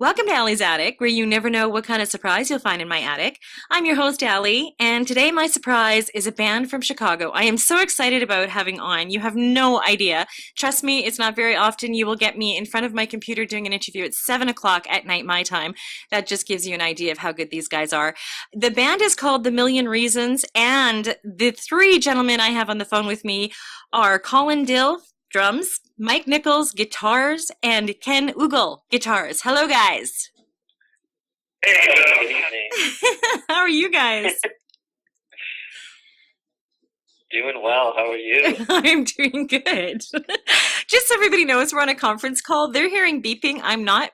Welcome to Allie's Attic, where you never know what kind of surprise you'll find in my attic. I'm your host, Allie, and today my surprise is a band from Chicago. I am so excited about having on. You have no idea. Trust me, it's not very often you will get me in front of my computer doing an interview at 7 o'clock at night, my time. That just gives you an idea of how good these guys are. The band is called The Million Reasons, and the three gentlemen I have on the phone with me are Colin Dill, drums, Mike Nichols, guitars, and Ken Ugal, guitars. Hello, guys. Hey, good evening. How are you guys? Doing well. How are you? I'm doing good. Just so everybody knows, we're on a conference call. They're hearing beeping. I'm not.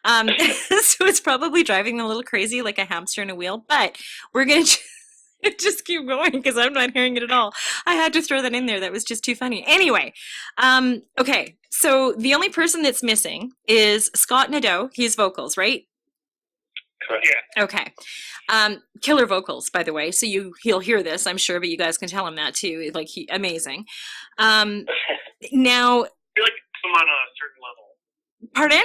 So it's probably driving them a little crazy like a hamster in a wheel, but we're going to just keep going because I'm not hearing it at all. I had to throw that in there. That was just too funny. Anyway, okay. So the only person that's missing is Scott Nadeau. He's vocals, right? Correct. Yeah. Okay. Killer vocals, by the way. So he'll hear this, I'm sure, but you guys can tell him that too. Like amazing. Now, I feel like I'm on a certain level. Pardon?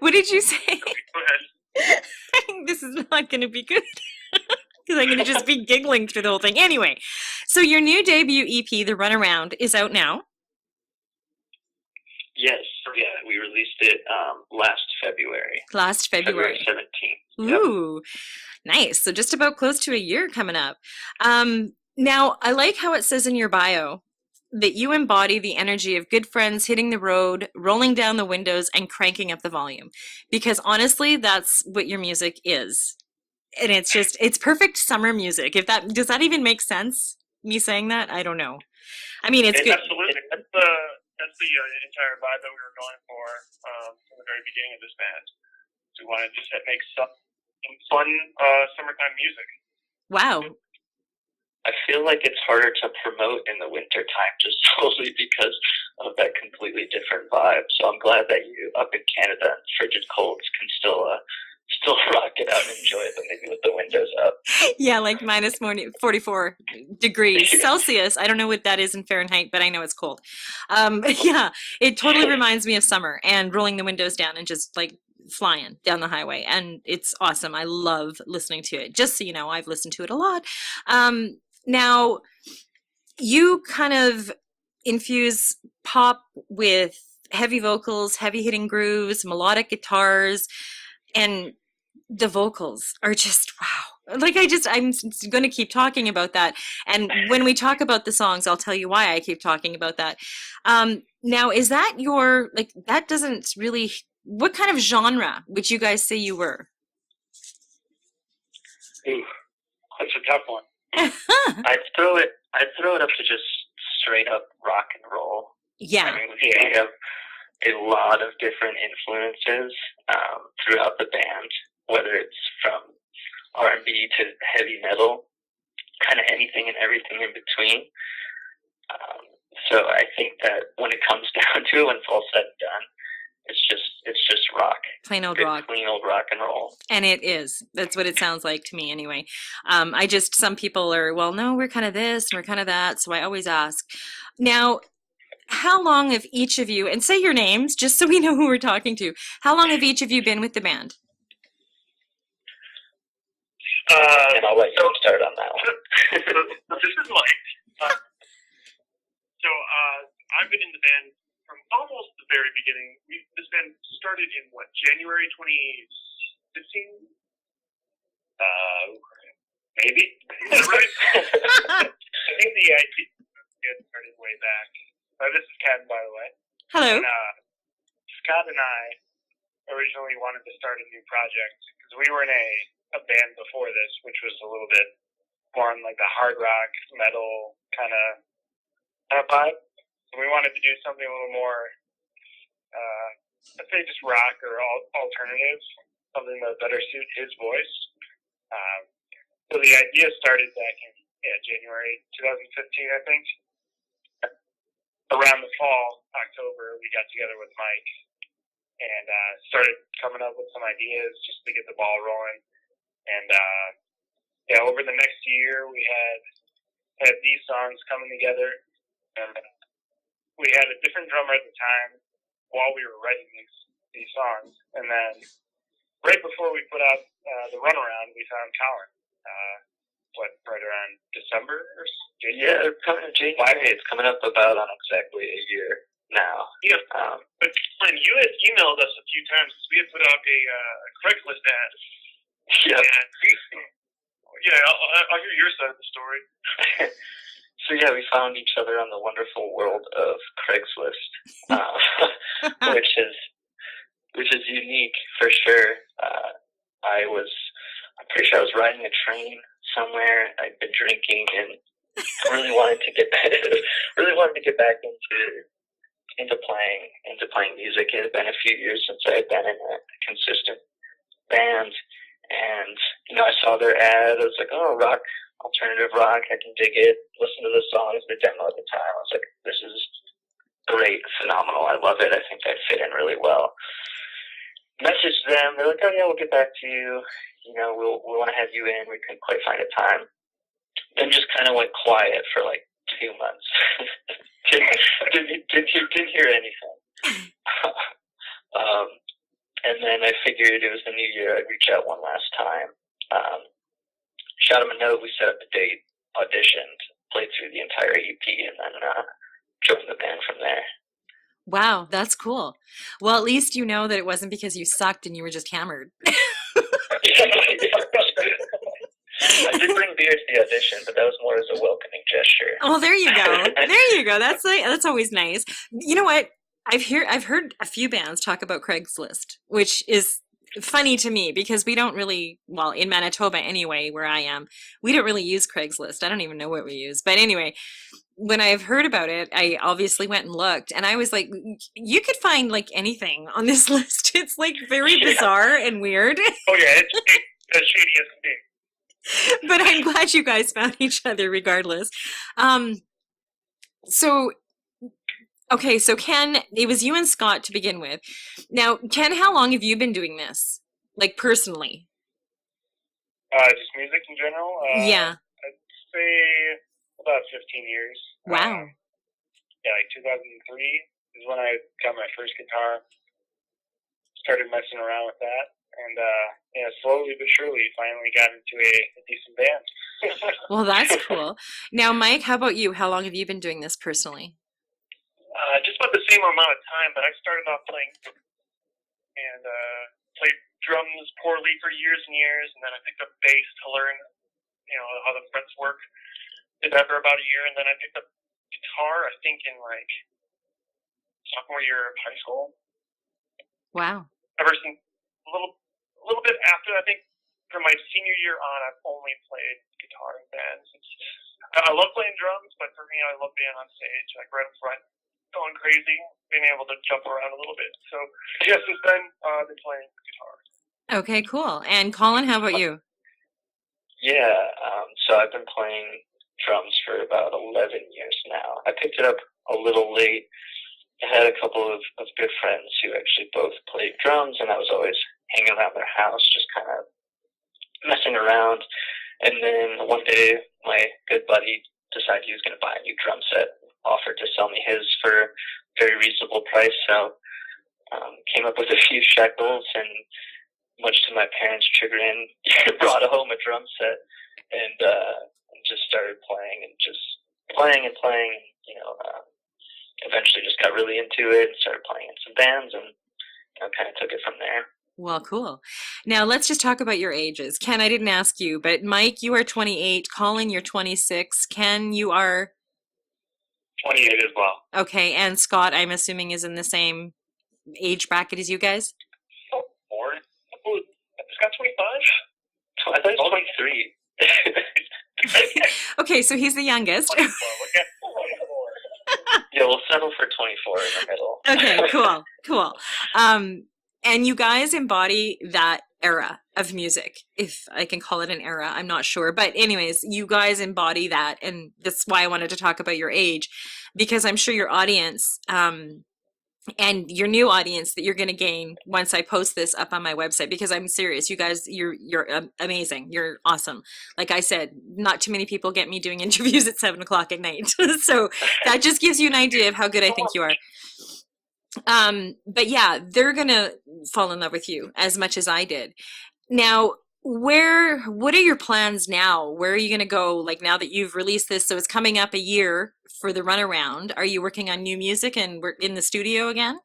What did you say? Go ahead. I think this is not going to be good because I'm going to just be giggling through the whole thing. Anyway, so your new debut EP, The Runaround, is out now. Yes. Yeah, we released it last February. Last February. February 17th. Ooh, nice. So just about close to a year coming up. Now, I like how it says in your bio that you embody the energy of good friends hitting the road, rolling down the windows, and cranking up the volume. Because honestly, that's what your music is. And it's perfect summer music. Does that even make sense, me saying that? I don't know. I mean, it's good. Absolutely. That's the entire vibe that we were going for from the very beginning of this band. So we wanted to just make some fun summertime music. Wow. I feel like it's harder to promote in the winter time just solely because of that completely different vibe. So I'm glad that you up in Canada and frigid colds can still rock it out and enjoy it, but maybe with the windows up. Yeah, like minus 44 degrees Celsius. I don't know what that is in Fahrenheit, but I know it's cold. Yeah, it totally reminds me of summer and rolling the windows down and just like flying down the highway. And it's awesome. I love listening to it. Just so you know, I've listened to it a lot. Now, you kind of infuse pop with heavy vocals, heavy hitting grooves, melodic guitars, and the vocals are just wow. Like I'm going to keep talking about that. And when we talk about the songs, I'll tell you why I keep talking about that. Now, is that that doesn't really, what kind of genre would you guys say you were? Ooh, that's a tough one. I'd throw it up to just straight up rock and roll. Yeah. I mean, we have a lot of different influences throughout the band, whether it's from R&B to heavy metal, kind of anything and everything in between. So I think that when it comes down to it, when it's all said and done, it's just rock. Plain old Good, rock. Clean old rock and roll. And it is. That's what it sounds like to me anyway. Some people are, well, no, we're kind of this and we're kind of that. So I always ask. Now, how long have each of you, and say your names just so we know who we're talking to, how long have each of you been with the band? And I'll let you start on that one. This is Mike. I've been in the band from almost the very beginning. This band started in January 2015? Maybe. Is that right? I think the idea started way back. This is Ken, by the way. Hello. And, Scott and I originally wanted to start a new project because we were in a band before this, which was a little bit more on like the hard rock, metal kind of vibe. So we wanted to do something a little more, let's say just rock or alternative, something that better suit his voice. So the idea started back in January 2015, I think. Around the fall, October, we got together with Mike and started coming up with some ideas just to get the ball rolling. And over the next year, we had these songs coming together. And we had a different drummer at the time, while we were writing these songs, and then right before we put out the runaround, we found Colin. Right around December or January? Yeah, coming in January. It's coming up about on exactly a year now. Yeah, but when you had emailed us a few times, we had put out a Craigslist ad. Yeah. I'll hear your side of the story. So yeah, we found each other on the wonderful world of Craigslist, which is unique for sure. I'm pretty sure I was riding a train somewhere. I'd been drinking and really wanted to get back into playing music. It had been a few years since I had been in a consistent band, and I saw their ad. I was like, oh, rock, alternative rock, I can dig it. Listen to the songs, the demo at the time. I was like, this is great, phenomenal. I love it. I think I fit in really well. Messaged them. They're like, oh yeah, we'll get back to you. We want to have you in. We couldn't quite find a time. Then just kind of went quiet for like 2 months. didn't hear anything. And then I figured it was the new year. I'd reach out one last time. Shot him a note. We set up a date, auditioned, played through the entire EP, and then joined the band from there. Wow, that's cool. Well, at least you know that it wasn't because you sucked and you were just hammered. I did bring beer to the audition, but that was more as a welcoming gesture. Well, there you go. There you go. That's always nice. You know what? I've heard a few bands talk about Craigslist, which is funny to me because we don't really, well, in Manitoba anyway, where I am, we don't really use Craigslist. I don't even know what we use. But anyway, when I've heard about it, I obviously went and looked, and I was like, you could find like anything on this list. It's like very bizarre and weird. Oh yeah, it's as shady as can be. But I'm glad you guys found each other regardless. So Ken, it was you and Scott to begin with. Now, Ken, how long have you been doing this? Like personally? Just music in general? Yeah. I'd say about 15 years. Wow. Like 2003 is when I got my first guitar. Started messing around with that. And slowly but surely finally got into a decent band. Well, that's cool. Now, Mike, how about you? How long have you been doing this personally? Just about the same amount of time, but I started off playing and played drums poorly for years and years, and then I picked up bass to learn, how the frets work. Did that for about a year, and then I picked up guitar, I think in like sophomore year of high school. Wow. Ever since a little bit after, I think from my senior year on, I've only played guitar in bands. I love playing drums, but for me, I love being on stage, like right up front, going crazy, being able to jump around a little bit. So, yeah, since then, I've been playing guitar. Okay, cool. And Colin, how about you? Yeah, so I've been playing drums for about 11 years now. I picked it up a little late. I had a couple of good friends who actually both played drums, and I was always hanging around their house, just kind of messing around. And then one day, my good buddy decided he was going to buy a new drum set, offered to sell me his for a very reasonable price. So came up with a few shekels, and much to my parents' chagrin, brought home a drum set and just started playing and playing. Eventually just got really into it and started playing in some bands, and kind of took it from there. Well, cool. Now let's just talk about your ages. Ken, I didn't ask you, but Mike, you are 28. Colin, you're 26. Ken, you are 28 as well. Okay, and Scott, I'm assuming, is in the same age bracket as you guys? Oh, more. Scott 25? I thought he was 23. Okay, so he's the youngest. 24. Yeah, we'll settle for 24 in the middle. Okay, cool. And you guys embody that era of music, if I can call it an era, I'm not sure. But anyways, you guys embody that, and that's why I wanted to talk about your age, because I'm sure your audience, and your new audience that you're going to gain once I post this up on my website, because I'm serious, you guys, you're amazing. You're awesome. Like I said, not too many people get me doing interviews at 7:00 at night. So that just gives you an idea of how good I think you are. But yeah, they're gonna fall in love with you as much as I did. Now, what are your plans now? Where are you gonna go? Like now that you've released this, so it's coming up a year for the runaround. Are you working on new music and we're in the studio again?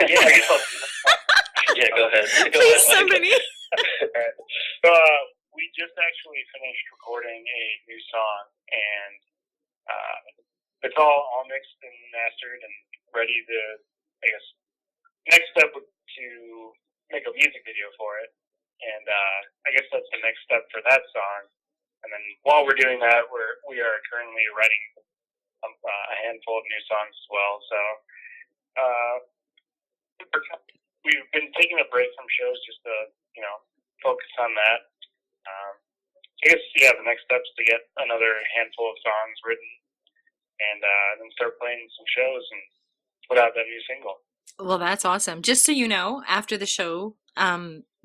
Yeah, I guess yeah, go ahead. Go Please, ahead, Mike. somebody. Alright. We just actually finished recording a new song, and it's all mixed and mastered and ready to, I guess, next step would to make a music video for it. And I guess that's the next step for that song. And then while we're doing that, we are currently writing a handful of new songs as well. So we've been taking a break from shows just to, focus on that. I guess, yeah, the next step is to get another handful of songs written and then start playing some shows and put out that new single. Well, that's awesome. Just so you know, after the show,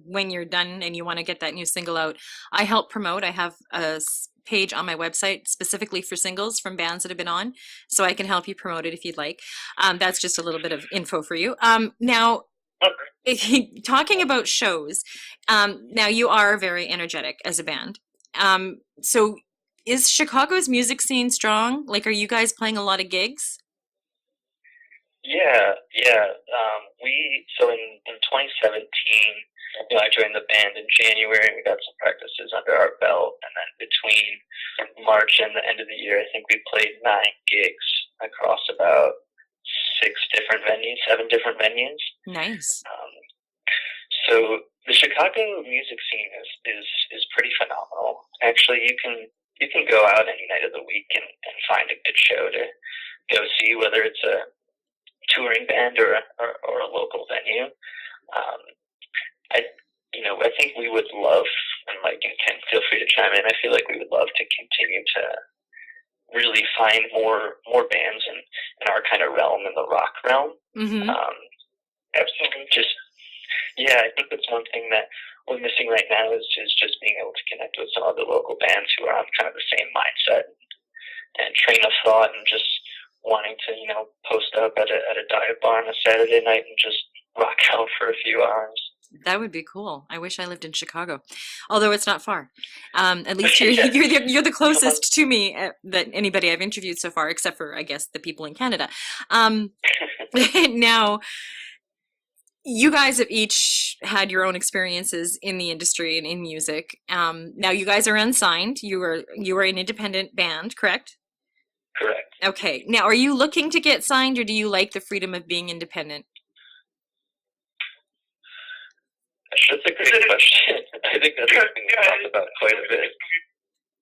when you're done and you want to get that new single out, I help promote. I have a page on my website specifically for singles from bands that have been on, so I can help you promote it if you'd like. That's just a little bit of info for you. Now, talking about shows, now you are very energetic as a band. So is Chicago's music scene strong? Like, are you guys playing a lot of gigs? Yeah. So in 2017, I joined the band in January, and we got some practices under our belt. And then between March and the end of the year, I think we played 9 gigs across about 7 different venues. Nice. So the Chicago music scene is pretty phenomenal. Actually, you can go out any night of the week and find a good show to go see, whether it's a touring band or a local venue. I think we would love, and Mike and Ken, feel free to chime in. I feel like we would love to continue to really find more bands in our kind of realm, in the rock realm. Mm-hmm. Absolutely. I think that's one thing that we're missing right now is just being able to connect with some other local bands who are on kind of the same mindset and train of thought, and just wanting to, post up at a dive bar on a Saturday night and just rock out for a few hours. That would be cool. I wish I lived in Chicago, although it's not far. At least Yeah. you're the closest to me that anybody I've interviewed so far, except for, I guess, the people in Canada. Now, you guys have each had your own experiences in the industry and in music. Now, you guys are unsigned. You are an independent band, correct? Correct. Okay. Now, are you looking to get signed, or do you like the freedom of being independent? That's a great question. I think that's something we talked about quite a bit.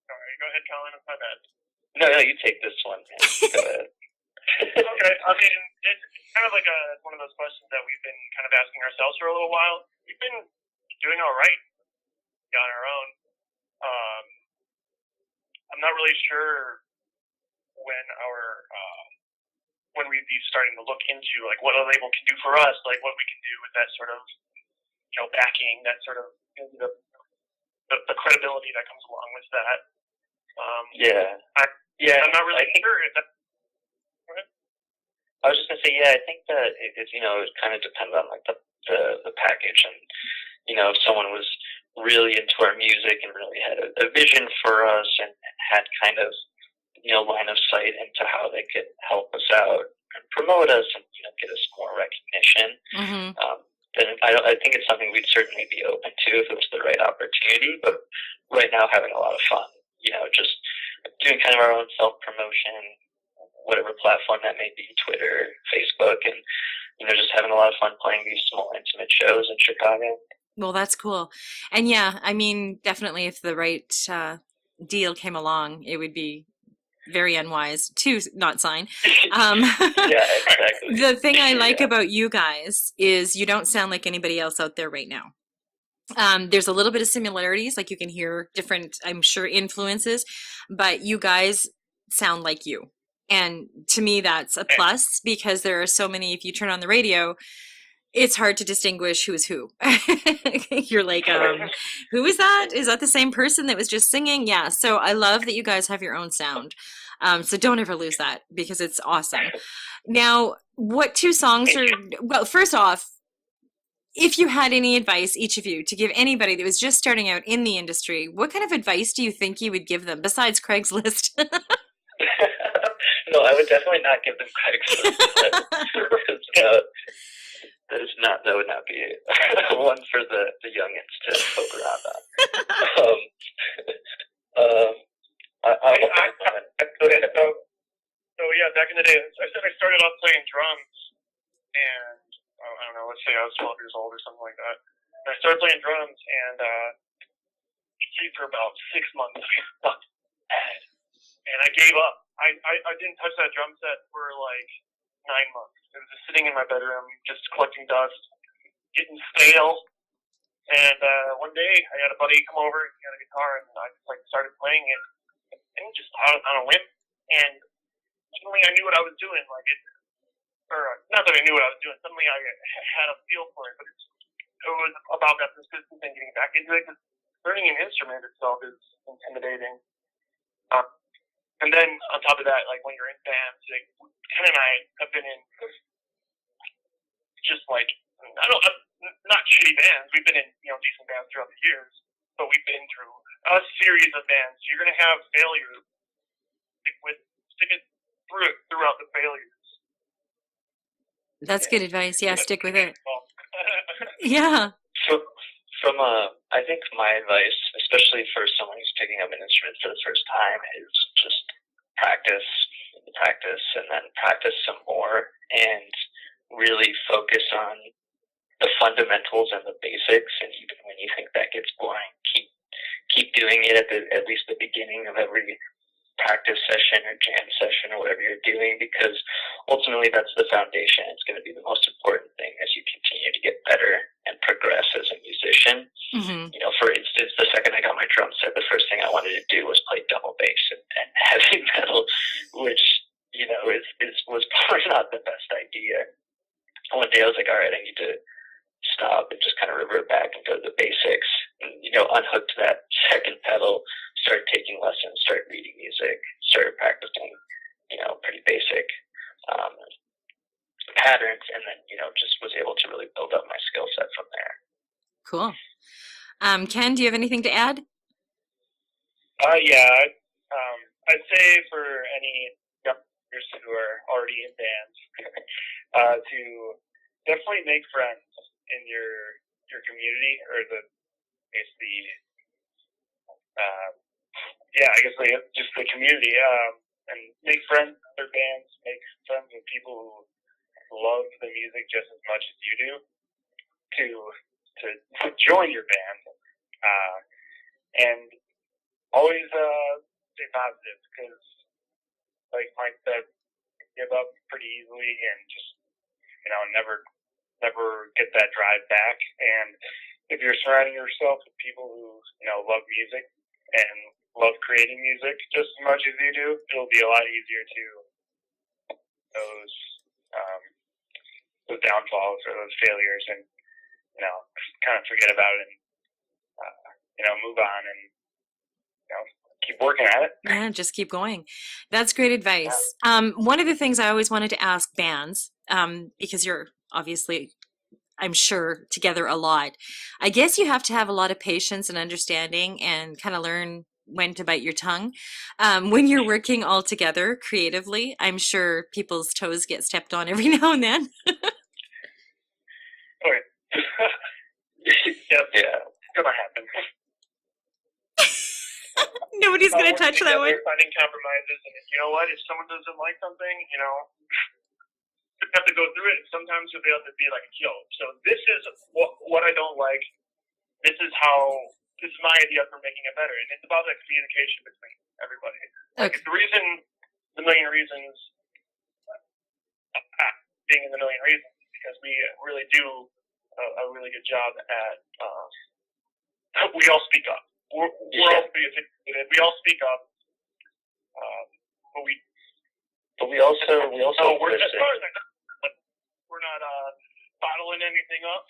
Sorry, go ahead, Colin. It's my bad. No, you take this one. Go ahead. Okay, I mean, it's kind of like one of those questions that we've been kind of asking ourselves for a little while. We've been doing all right on our own. I'm not really sure when we'd be starting to look into like what a label can do for us, like what we can do with that sort of backing, that sort of the credibility that comes along with that. I'm not really sure if that. I was just gonna say, I think that it kind of depends on like the package, and if someone was really into our music and really had a vision for us and had kind of line of sight into how they could help us out and promote us and get us more recognition. Mm-hmm. Then I think it's something we'd certainly be open to if it was the right opportunity. But right now, having a lot of fun, just doing kind of our own self-promotion, whatever platform that may be, Twitter, Facebook, and just having a lot of fun playing these small, intimate shows in Chicago. Well, that's cool. And yeah, I mean, definitely if the right deal came along, it would be very unwise to not sign. Yeah, exactly. The thing I like about you guys is you don't sound like anybody else out there right now. There's a little bit of similarities, like you can hear different, I'm sure, influences, but you guys sound like you. And to me, that's a plus, because there are so many, if you turn on the radio, it's hard to distinguish who's who. You're like, who is that? Is that the same person that was just singing? Yeah. So I love that you guys have your own sound. So don't ever lose that because it's awesome. Now, what two songs are, well, first off, if you had any advice, each of you, to give anybody that was just starting out in the industry, what kind of advice do you think you would give them besides Craigslist? No, I would definitely not give them Craigslist. That would not be one for the youngins to poke around on. Um, Go ahead. So yeah, back in the day, I started off playing drums, and I don't know, let's say I was 12 years old or something like that. And I started playing drums, and played for about 6 months, and I gave up. I didn't touch that drum set for like 9 months. It was just sitting in my bedroom, just collecting dust, getting stale. And one day, I had a buddy come over, he had a guitar, and I just like started playing it, and just on a whim. And suddenly, I knew what I was doing. Like it, or not that I knew what I was doing. Suddenly, I had a feel for it. But it was about that persistence and getting back into it. Because learning an instrument itself is intimidating. And then on top of that, like when you're in bands, like Ken and I have been in just like not shitty bands. We've been in decent bands throughout the years, but we've been through a series of bands. So you're gonna have failures. Stick it throughout the failures. That's good advice. Yeah, stick with it. Yeah. So, I think my advice, especially for someone who's picking up an instrument for the first time, is just practice, and then practice some more, and really focus on the fundamentals and the basics. And even when you think that gets boring, keep doing it at least the beginning of every practice session or jam session or whatever you're doing, because ultimately that's the foundation. It's going to be the most important thing as you continue to get better and progress as a musician. Mm-hmm. For instance, the second I got my drum set, the first thing I wanted to do was play double bass and heavy metal, which was probably not the best idea. One day I was like, all right, I need to stop and just kind of revert back and go to the basics. And, unhooked that second pedal, started taking lessons, started reading music, started practicing, pretty basic patterns, and then, just was able to really build up my skill set from there. Cool. Ken, do you have anything to add? Yeah. I'd say for any youngsters who are already in bands, to definitely make friends in your community, or just the community, and make friends with other bands, make friends with people who love the music just as much as you do, to join your band, and always stay positive, because like Mike said, give up pretty easily, and just never get that drive back. And if you're surrounding yourself with people who love music and love creating music just as much as you do, it'll be a lot easier to those downfalls or those failures, and kind of forget about it, and move on, and keep working at it. Yeah, just keep going. That's great advice. One of the things I always wanted to ask bands, because you're obviously, I'm sure, together a lot, I guess you have to have a lot of patience and understanding and kind of learn when to bite your tongue. When you're working all together creatively, I'm sure people's toes get stepped on every now and then. Okay. Yep. Yeah. It's gonna happen. Nobody's going to touch that one. Finding compromises, and you know what? If someone doesn't like something, you have to go through it. Sometimes you'll be able to be like, yo, so this is what I don't like. This is my idea for making it better. And it's about that communication between everybody. Okay. The Million Reasons, being in the Million Reasons, because we really do a really good job at, we all speak up. We're all we all speak up, but we also we're as far as we're not bottling anything up.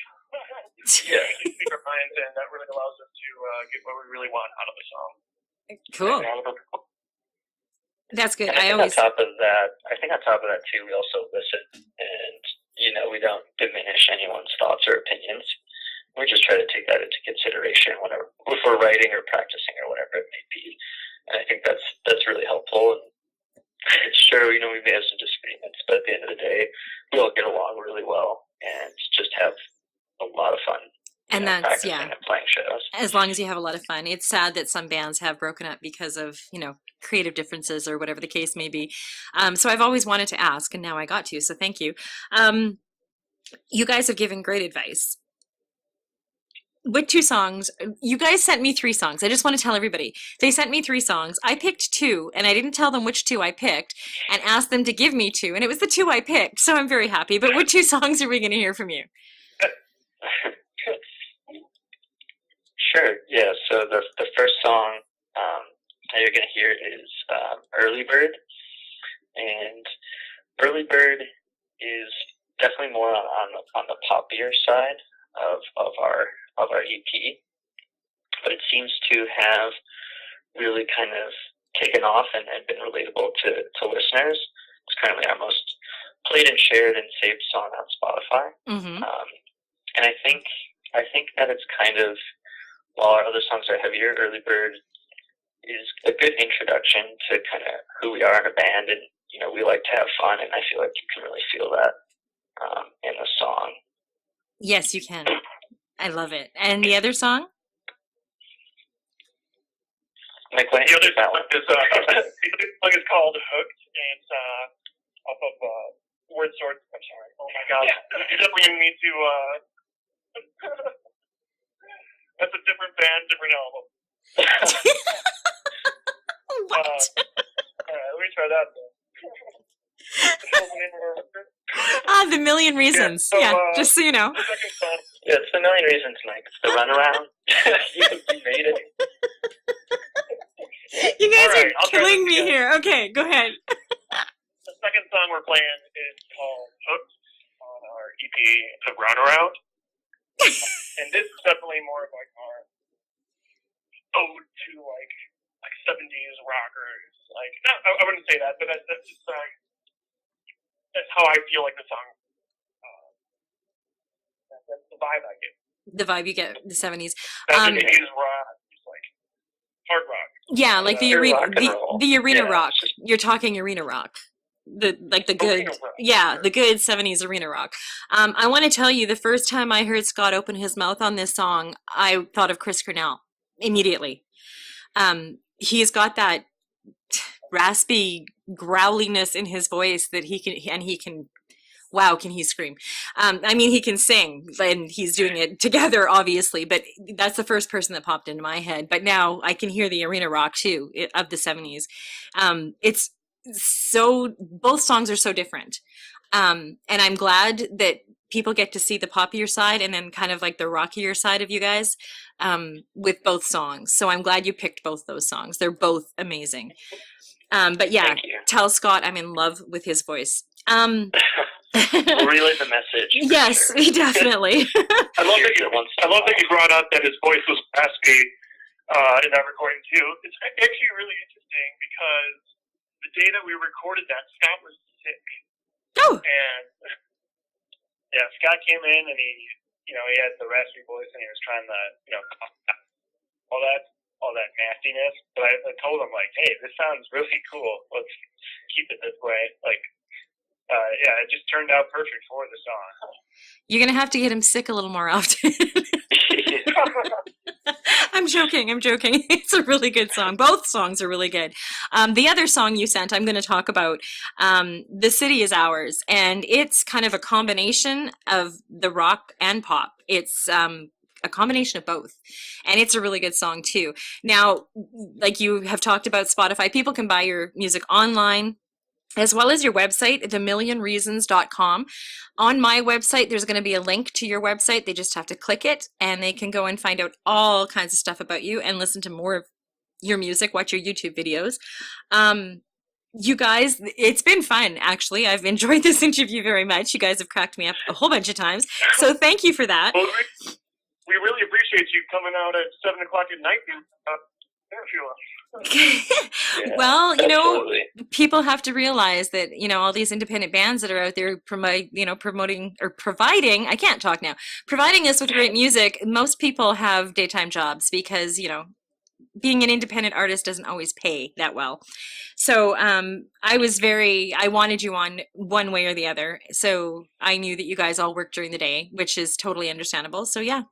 Yeah. We speak our minds, and that really allows us to get what we really want out of the song. Cool. That's good. And I always, on top of that too, we also listen, and we don't diminish anyone's thoughts or opinions. We just try to take that into consideration whenever if we're writing or practicing or whatever it may be. And I think that's really helpful. And sure, we may have some disagreements, but at the end of the day, we all get along really well and just have a lot of fun. and that's, practicing yeah, and playing shows. as long as you have a lot of fun. It's sad that some bands have broken up because of, creative differences or whatever the case may be. So I've always wanted to ask, and now I got to, so thank you. You guys have given great advice. With 2 songs, you guys sent me 3 songs. I just want to tell everybody. They sent me 3 songs. I picked 2, and I didn't tell them which 2 I picked, and asked them to give me 2, and it was the 2 I picked, so I'm very happy. But what 2 songs are we going to hear from you? Sure, yeah. So the first song that you're going to hear is Early Bird. And Early Bird is definitely more on the poppier side of our EP, but it seems to have really kind of taken off and been relatable to listeners. It's currently our most played and shared and saved song on Spotify. Mm-hmm. And I think that it's kind of, while our other songs are heavier, Early Bird is a good introduction to kind of who we are in a band, and we like to have fun, and I feel like you can really feel that in the song. Yes, you can. I love it. And the other song? The other song is called Hooked, and it's off of Word Sword. I'm sorry. Oh my God. You're definitely me to. That's a different band, different album. What? Let me try that then. The Million Reasons. Yeah, just so you know. The second song. Yeah, it's the Million Reasons, Mike. It's the Runaround. You made it. You guys All right, are killing me here. Okay, go ahead. The second song we're playing is called Hooked on our EP, The Runaround. And this is definitely more of like our ode to like 70s rockers. Like, I wouldn't say that, but that's just that's how I feel like the song. That's the vibe I get. The vibe you get, the 70s. 70s rock, just like hard rock. Yeah, like the rock arena, and roll. the arena Yeah. rock. You're talking arena rock. The good, Arena rock, yeah, sure. the good 70s arena rock. I want to tell you, the first time I heard Scott open his mouth on this song, I thought of Chris Cornell immediately. He's got that raspy growliness in his voice that he can, wow, can he scream? I mean, he can sing, and he's doing it together, obviously, but that's the first person that popped into my head. But now I can hear the arena rock too of the 70s. It's so, both songs are so different. And I'm glad that people get to see the poppier side and then kind of like the rockier side of you guys with both songs. So I'm glad you picked both those songs. They're both amazing. But yeah, Thank you. tell Scott I'm in love with his voice. We'll relay the message. for Yes, sure. definitely. I love that you brought up that his voice was raspy in that recording too. It's actually really interesting because the day that we recorded that, Scott was sick. Oh, And yeah, Scott came in and he had the raspy voice and he was trying to, all that nastiness. But I told him like, hey, this sounds really cool. Let's keep it this way. Like, yeah, it just turned out perfect for the song. you're going to have to get him sick a little more often. I'm joking. It's a really good song. Both songs are really good. The other song you sent, I'm going to talk about, The City Is Ours. And it's kind of a combination of the rock and pop. It's a combination of both. And it's a really good song too. Now, like you have talked about Spotify, people can buy your music online, as well as your website, themillionreasons.com. On my website, there's going to be a link to your website. They just have to click it, and they can go and find out all kinds of stuff about you and listen to more of your music, watch your YouTube videos. You guys, it's been fun, actually. I've enjoyed this interview very much. You guys have cracked me up a whole bunch of times. So thank you for that. Well, we really appreciate you coming out at 7:00 at night to interview us. Yeah, Well, you know, absolutely. people have to realize that, you know, all these independent bands that are out there promoting or providing, I can't talk now, providing us with great music. Most people have daytime jobs because, you know, being an independent artist doesn't always pay that well. So I wanted you on one way or the other. So I knew that you guys all work during the day, which is totally understandable. So yeah,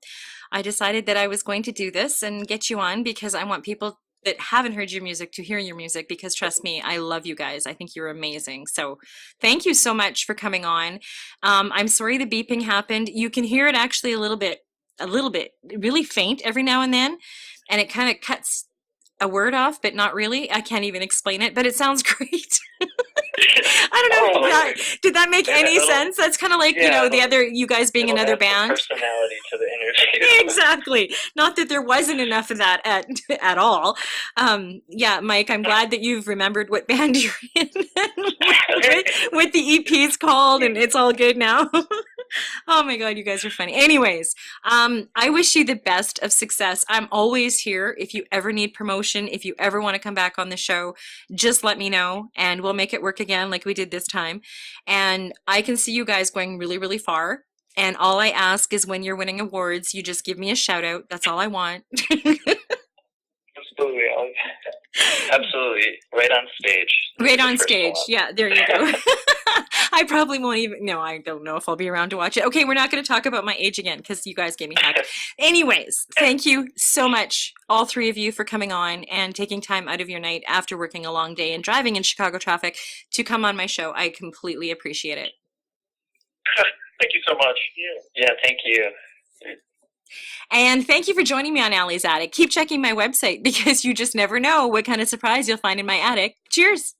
I decided that I was going to do this and get you on because I want people that haven't heard your music to hear your music because trust me, I love you guys. I think you're amazing. So thank you so much for coming on. I'm sorry the beeping happened. You can hear it actually a little bit, really faint every now and then, and it kind of cuts a word off, but not really. I can't even explain it, but it sounds great. I don't know. Did that make any sense? That's kind of like, you know, the other, you guys being It'll another add some band. personality to the interview. Exactly. Not that there wasn't enough of that at all. Yeah, Mike, I'm glad that you've remembered what band you're in and what the EP is called, and it's all good now. Oh my God, you guys are funny. Anyways, I wish you the best of success. I'm always here. If you ever need promotion, if you ever want to come back on the show, just let me know and we'll make it work again like we did this time. And I can see you guys going really, really far. And all I ask is when you're winning awards, you just give me a shout out. That's all I want. Absolutely. Absolutely. Right on stage. Right The on first stage. one. Yeah, there you go. I probably won't even, no, I don't know if I'll be around to watch it. Okay, we're not going to talk about my age again because you guys gave me heck. Anyways, thank you so much, all three of you, for coming on and taking time out of your night after working a long day and driving in Chicago traffic to come on my show. I completely appreciate it. Thank you so much. Yeah, thank you. And thank you for joining me on Allie's Attic. Keep checking my website because you just never know what kind of surprise you'll find in my attic. Cheers.